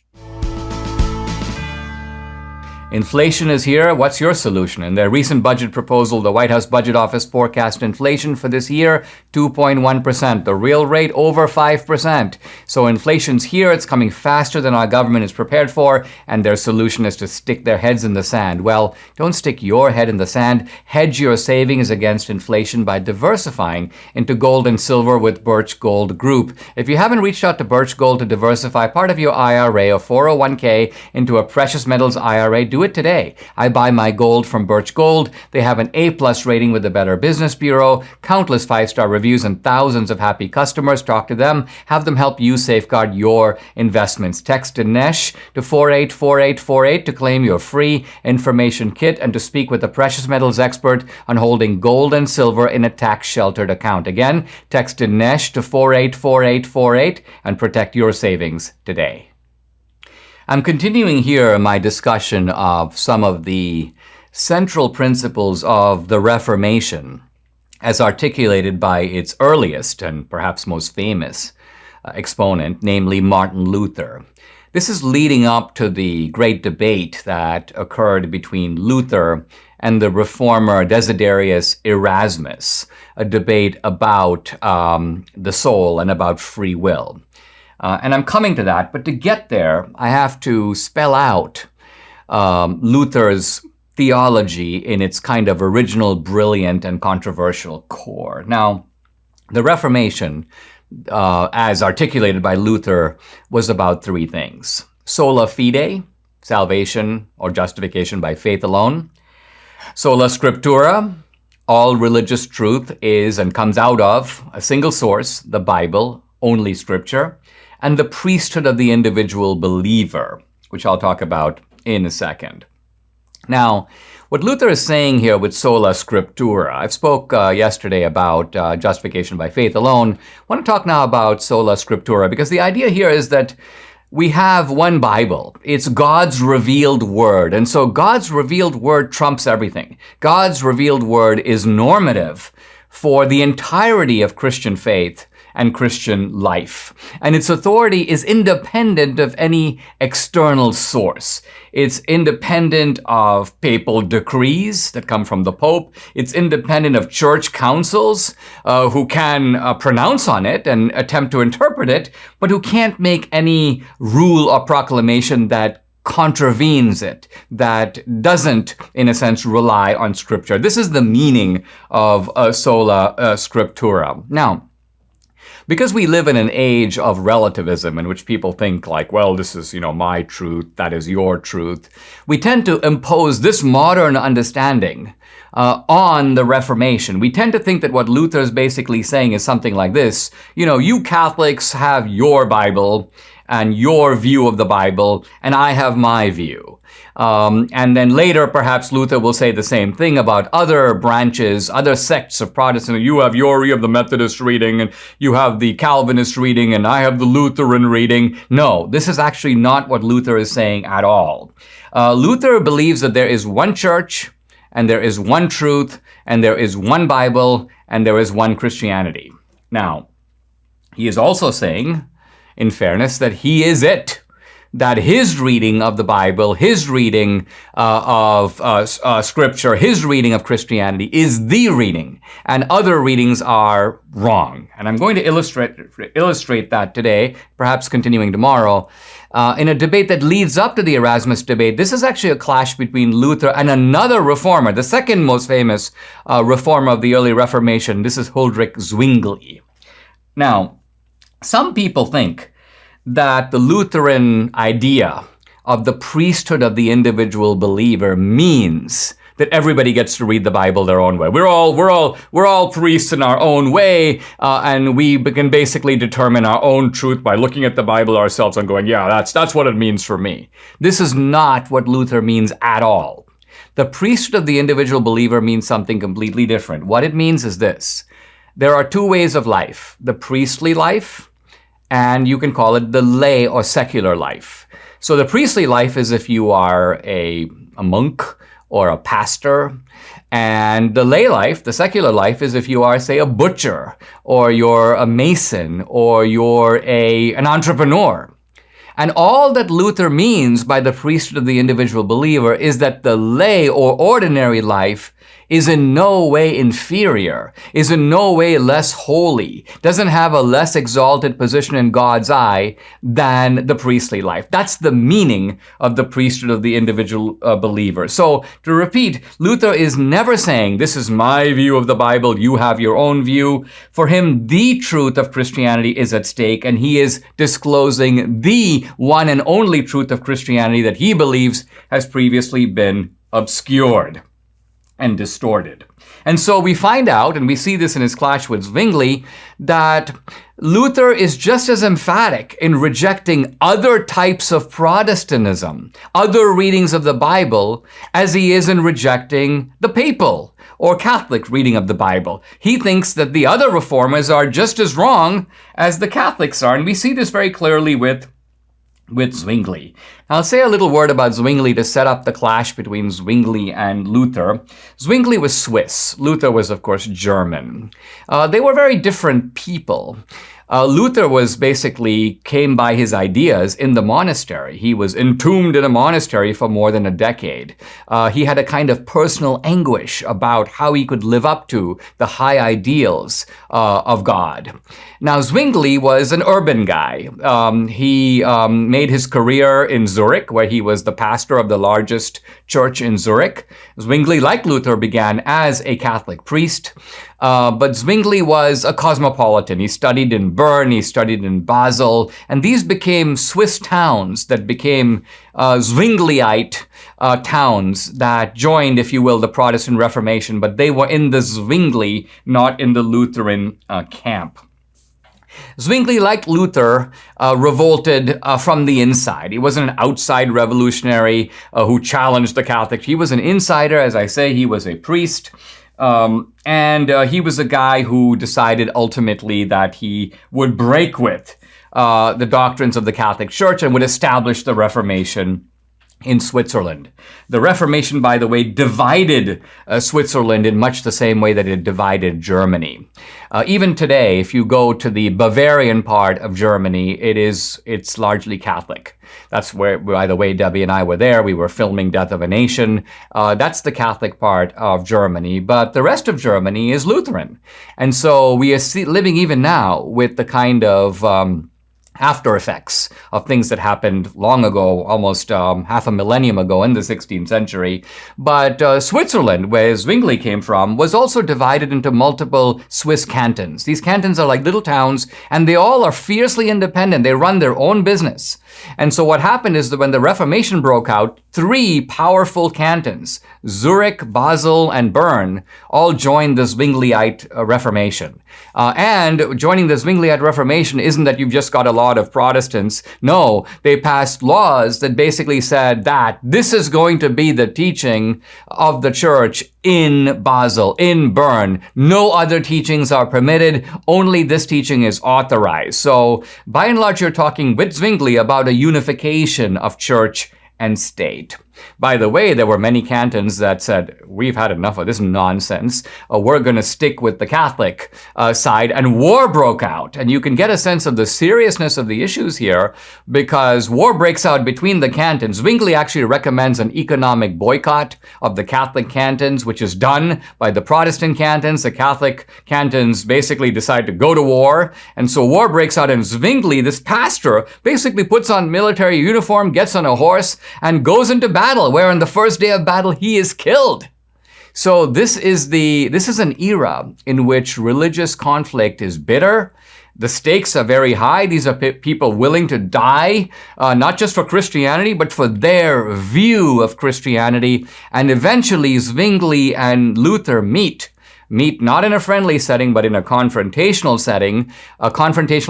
Inflation is here. What's your solution? In their recent budget proposal, the White House Budget Office forecast inflation for this year, 2.1%. The real rate, over 5%. So inflation's here. It's coming faster than our government is prepared for, and their solution is to stick their heads in the sand. Well, don't stick your head in the sand. Hedge your savings against inflation by diversifying into gold and silver with Birch Gold Group. If you haven't reached out to Birch Gold to diversify part of your IRA or 401k into a precious metals IRA, do it today. I buy my gold from Birch Gold. They have an A+ rating with the Better Business Bureau, countless 5-star reviews, and thousands of happy customers. Talk to them. Have them help you safeguard your investments. Text Dinesh to 484848 to claim your free information kit and to speak with a precious metals expert on holding gold and silver in a tax-sheltered account. Again, text Dinesh to 484848 and protect your savings today. I'm continuing here my discussion of some of the central principles of the Reformation as articulated by its earliest and perhaps most famous exponent, namely Martin Luther. This is leading up to the great debate that occurred between Luther and the reformer Desiderius Erasmus, a debate about the soul and about free will. And I'm coming to that, but to get there, I have to spell out Luther's theology in its kind of original, brilliant, and controversial core. Now, the Reformation, as articulated by Luther, was about three things. Sola fide, salvation or justification by faith alone. Sola Scriptura, all religious truth is and comes out of a single source, the Bible, only Scripture. and the priesthood of the individual believer, which I'll talk about in a second. Now, what Luther is saying here with Sola Scriptura, I spoke yesterday about justification by faith alone. I want to talk now about Sola Scriptura, because the idea here is that we have one Bible. It's God's revealed word. And so God's revealed word trumps everything. God's revealed word is normative for the entirety of Christian faith and Christian life. And its authority is independent of any external source. It's independent of papal decrees that come from the Pope. It's independent of church councils who can pronounce on it and attempt to interpret it, but who can't make any rule or proclamation that contravenes it, that doesn't, in a sense, rely on Scripture. This is the meaning of Sola Scriptura. Now, because we live in an age of relativism in which people think like, well, this is, my truth, that is your truth, we tend to impose this modern understanding on the Reformation. We tend to think that what Luther is basically saying is something like this: you Catholics have your Bible and your view of the Bible, and I have my view. And then later, perhaps Luther will say the same thing about other branches, other sects of Protestant. You have your reading of the Methodist reading, and you have the Calvinist reading, and I have the Lutheran reading. No, this is actually not what Luther is saying at all. Luther believes that there is one church, and there is one truth, and there is one Bible, and there is one Christianity. Now, he is also saying, in fairness, that he is it. That his reading of the Bible, his reading of Scripture, his reading of Christianity is the reading, and other readings are wrong. And I'm going to illustrate that today, perhaps continuing tomorrow, in a debate that leads up to the Erasmus debate. This is actually a clash between Luther and another reformer, the second most famous reformer of the early Reformation. This is Hoover Zwingli. Now, some people think that the Lutheran idea of the priesthood of the individual believer means that everybody gets to read the Bible their own way. We're all priests in our own way, and we can basically determine our own truth by looking at the Bible ourselves and going, yeah, that's what it means for me. This is not what Luther means at all. The priesthood of the individual believer means something completely different. What it means is this: there are two ways of life: the priestly life, and you can call it the lay or secular life. So the priestly life is if you are a monk or a pastor, and the lay life, the secular life, is if you are, say, a butcher, or you're a mason, or you're an entrepreneur. And all that Luther means by the priesthood of the individual believer is that the lay or ordinary life is in no way inferior, is in no way less holy, doesn't have a less exalted position in God's eye than the priestly life. That's the meaning of the priesthood of the individual believer. So, to repeat, Luther is never saying, this is my view of the Bible, you have your own view. For him, the truth of Christianity is at stake, and he is disclosing the one and only truth of Christianity that he believes has previously been obscured and distorted. And so we find out, and we see this in his clash with Zwingli, that Luther is just as emphatic in rejecting other types of Protestantism, other readings of the Bible, as he is in rejecting the papal or Catholic reading of the Bible. He thinks that the other reformers are just as wrong as the Catholics are, and we see this very clearly with Zwingli. Now, I'll say a little word about Zwingli to set up the clash between Zwingli and Luther. Zwingli was Swiss. Luther was, of course, German. They were very different people. Luther came by his ideas in the monastery. He was entombed in a monastery for more than a decade. He had a kind of personal anguish about how he could live up to the high ideals of God. Now, Zwingli was an urban guy. He made his career in Zurich, where he was the pastor of the largest church in Zurich. Zwingli, like Luther, began as a Catholic priest. But Zwingli was a cosmopolitan. He studied in Bern, he studied in Basel, and these became Swiss towns that became Zwingliite towns that joined, if you will, the Protestant Reformation, but they were in the Zwingli, not in the Lutheran camp. Zwingli, like Luther, revolted from the inside. He wasn't an outside revolutionary who challenged the Catholics. He was an insider, as I say. He was a priest. And he was a guy who decided ultimately that he would break with the doctrines of the Catholic Church and would establish the Reformation in Switzerland. The Reformation, by the way, divided Switzerland in much the same way that it divided Germany. Even today, if you go to the Bavarian part of Germany, it's largely Catholic. That's where, by the way, Debbie and I were there. We were filming Death of a Nation. That's the Catholic part of Germany. But the rest of Germany is Lutheran. And so we are living even now with the kind of after effects of things that happened long ago, almost half a millennium ago in the 16th century. But Switzerland, where Zwingli came from, was also divided into multiple Swiss cantons. These cantons are like little towns, and they all are fiercely independent. They run their own business. And so what happened is that when the Reformation broke out, 3 powerful cantons, Zurich, Basel, and Bern, all joined the Zwingliite Reformation. And joining the Zwingliite Reformation isn't that you've just got a lot of Protestants. No, they passed laws that basically said that this is going to be the teaching of the church in Basel, in Bern. No other teachings are permitted. Only this teaching is authorized. So by and large, you're talking with Zwingli about a unification of church and state. By the way, there were many cantons that said, we've had enough of this nonsense. We're going to stick with the Catholic side. And war broke out. And you can get a sense of the seriousness of the issues here because war breaks out between the cantons. Zwingli actually recommends an economic boycott of the Catholic cantons, which is done by the Protestant cantons. The Catholic cantons basically decide to go to war. And so war breaks out, and Zwingli, this pastor, basically puts on military uniform, gets on a horse, and goes into battle, where on the first day of battle he is killed. So this is an era in which religious conflict is bitter. The stakes are very high. These are people willing to die, not just for Christianity, but for their view of Christianity. And eventually Zwingli and Luther meet not in a friendly setting, but in a confrontational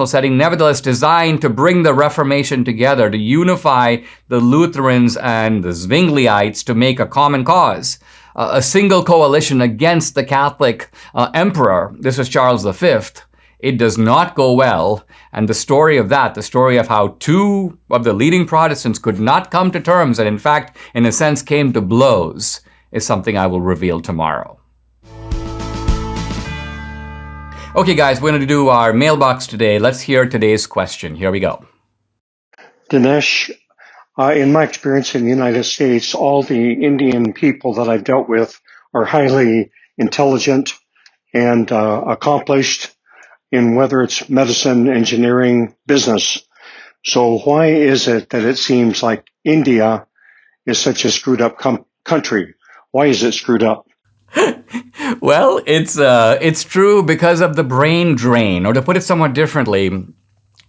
setting nevertheless designed to bring the Reformation together, to unify the Lutherans and the Zwingliites to make a common cause, a single coalition against the Catholic emperor. This is Charles V. It does not go well, and the story of how 2 of the leading Protestants could not come to terms, and in fact, in a sense, came to blows, is something I will reveal tomorrow. Okay, guys, we're going to do our mailbox today. Let's hear today's question. Here we go. Dinesh, in my experience in the United States, all the Indian people that I've dealt with are highly intelligent and accomplished in whether it's medicine, engineering, business. So why is it that it seems like India is such a screwed up country? Why is it screwed up? Well, it's true because of the brain drain, or to put it somewhat differently,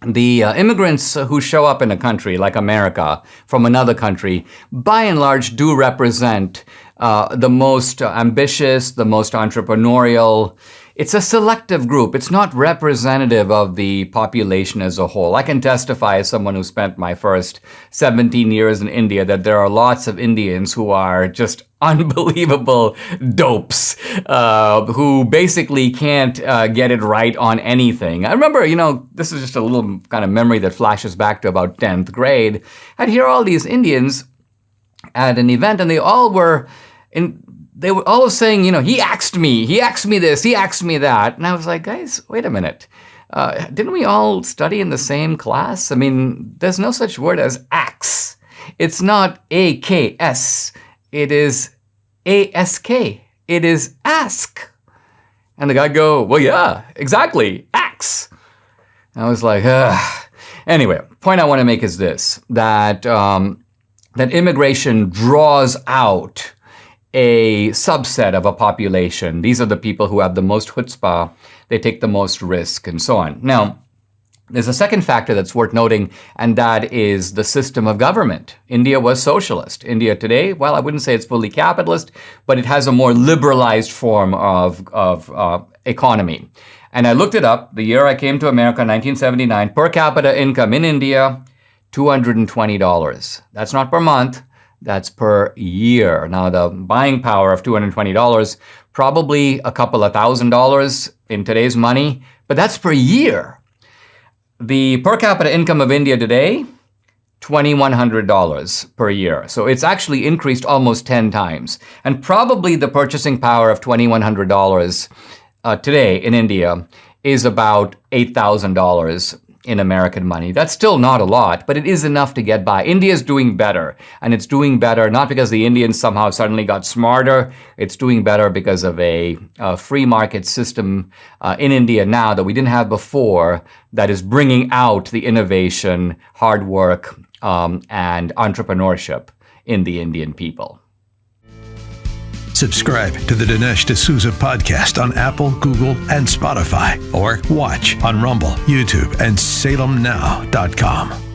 the immigrants who show up in a country like America from another country, by and large, do represent the most ambitious, the most entrepreneurial. It's a selective group. It's not representative of the population as a whole. I can testify as someone who spent my first 17 years in India that there are lots of Indians who are just unbelievable dopes who basically can't get it right on anything. I remember, this is just a little kind of memory that flashes back to about 10th grade. I'd hear all these Indians at an event, and they were all saying, he asked me this, he asked me that. And I was like, guys, wait a minute. Didn't we all study in the same class? I mean, there's no such word as ax. It's not A-K-S. It is A-S-K. It is ask. And the guy go, well, yeah, exactly, ax. And I was like, Anyway, point I want to make is this, that immigration draws out a subset of a population. These are the people who have the most chutzpah, they take the most risk, and so on. Now, there's a second factor that's worth noting, and that is the system of government. India was socialist. India today, well, I wouldn't say it's fully capitalist, but it has a more liberalized form of economy. And I looked it up. The year I came to America, 1979, per capita income in India, $220. That's not per month. That's per year. Now, the buying power of $220, probably a couple of $1,000 in today's money, but that's per year. The per capita income of India today, $2,100 per year. So it's actually increased almost 10 times. And probably the purchasing power of $2,100 today in India is about $8,000 in American money. That's still not a lot, but it is enough to get by. India is doing better, and it's doing better not because the Indians somehow suddenly got smarter. It's doing better because of a free market system in India now that we didn't have before, that is bringing out the innovation, hard work, and entrepreneurship in the Indian people. Subscribe to the Dinesh D'Souza podcast on Apple, Google, and Spotify, or watch on Rumble, YouTube, and SalemNow.com.